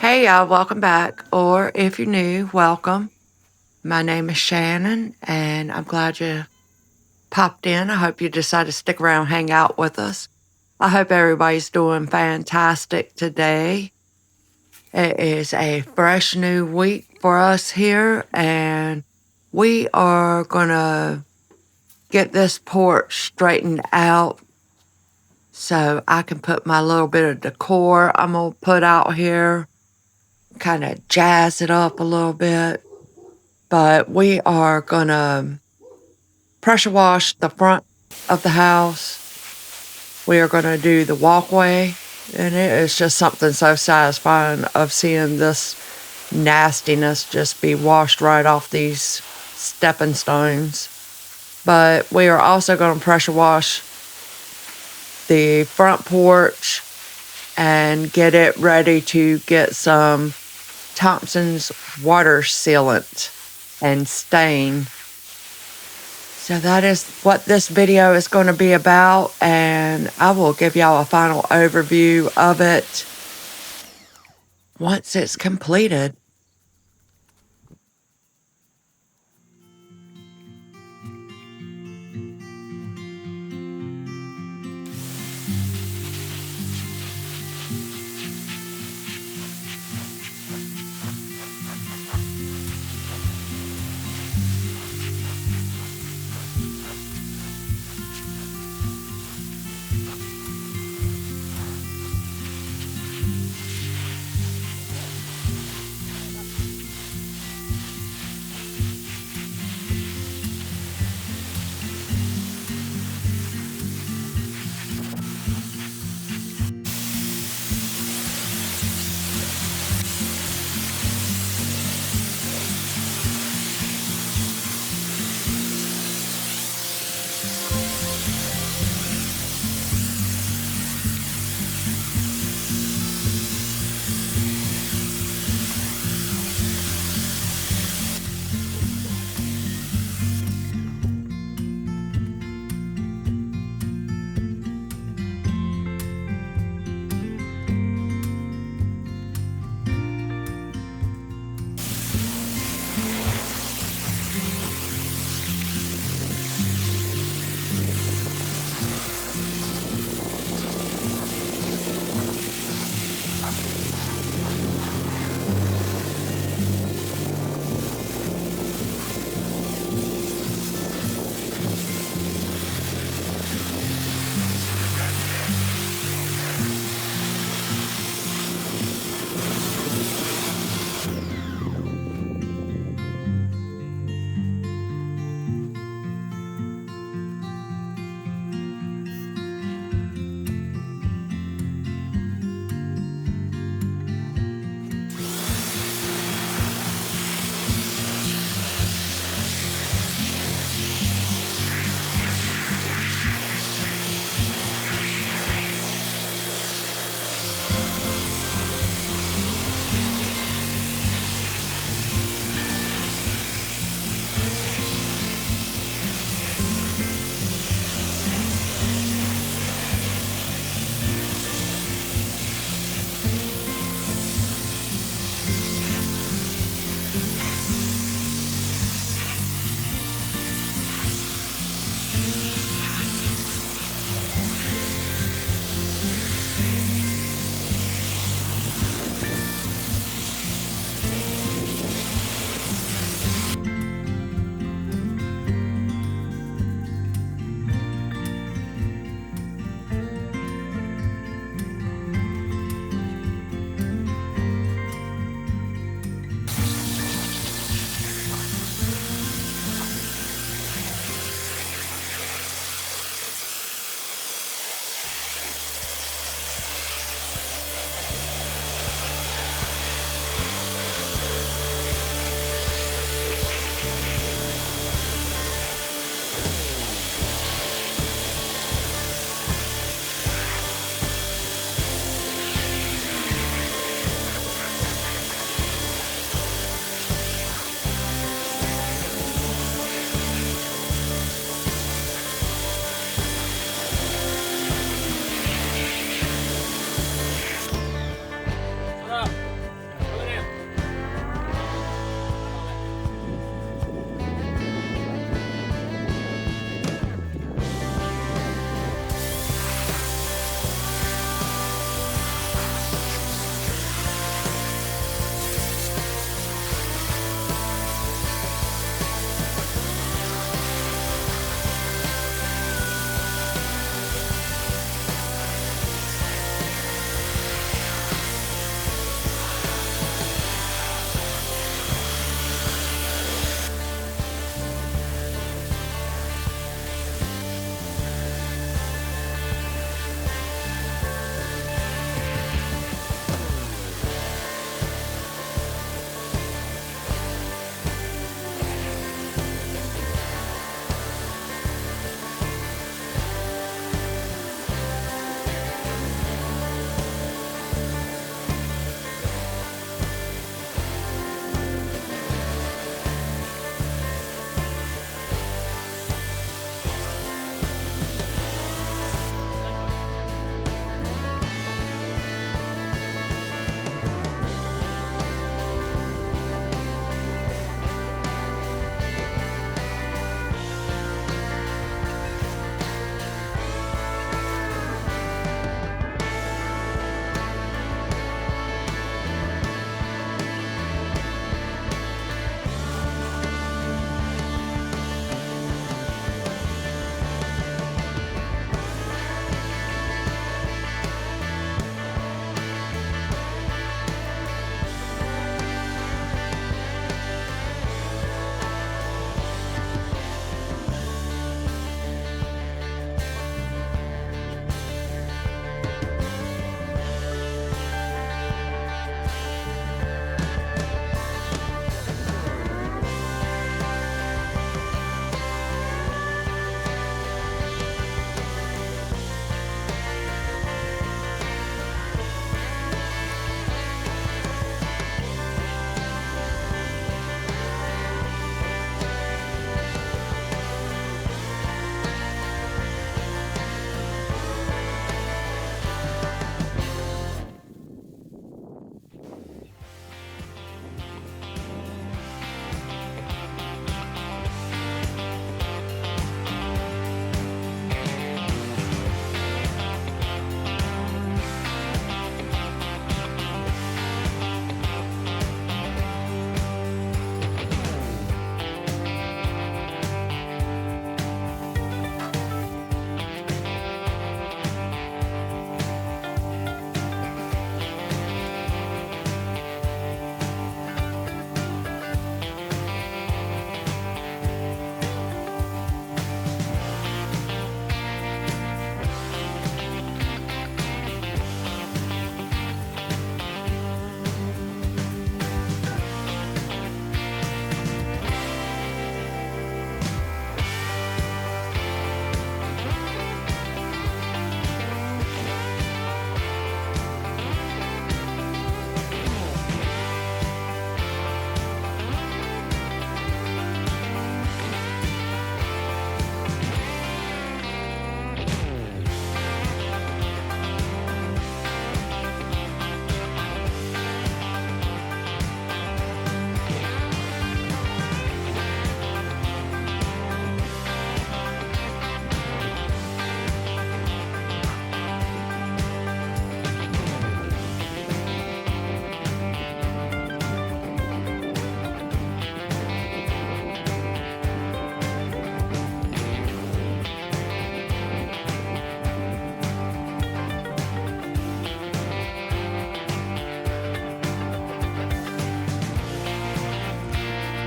Hey y'all, welcome back. Or if you're new, welcome. My name is Shannon and I'm glad you popped in. I hope you decided to stick around and hang out with us. I hope everybody's doing fantastic today. It is a fresh new week for us here and we are gonna get this porch straightened out so I can put my little bit of decor I'm gonna put out here, kind of jazz it up a little bit. But we are gonna pressure wash the front of the house. We are gonna do the walkway, and it is just something so satisfying of seeing this nastiness just be washed right off these stepping stones. But we are also gonna pressure wash the front porch and get it ready to get some Thompson's water sealant and stain. So that is what this video is going to be about, and I will give y'all a final overview of it once it's completed.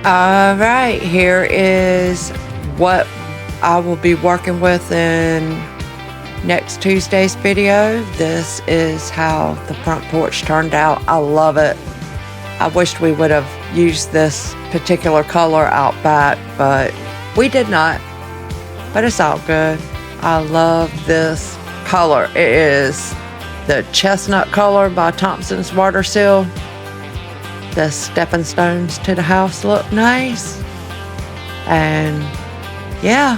All right, here is what I will be working with in next Tuesday's video. This is how the front porch turned out. I love it. I wished we would have used this particular color out back, but we did not. But it's all good. I love this color. It is the Chestnut color by Thompson's WaterSeal. The stepping stones to the house look nice. And yeah,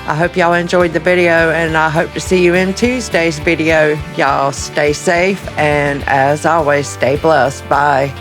I hope y'all enjoyed the video, and I hope to see you in Tuesday's video. Y'all stay safe, and as always, stay blessed. Bye.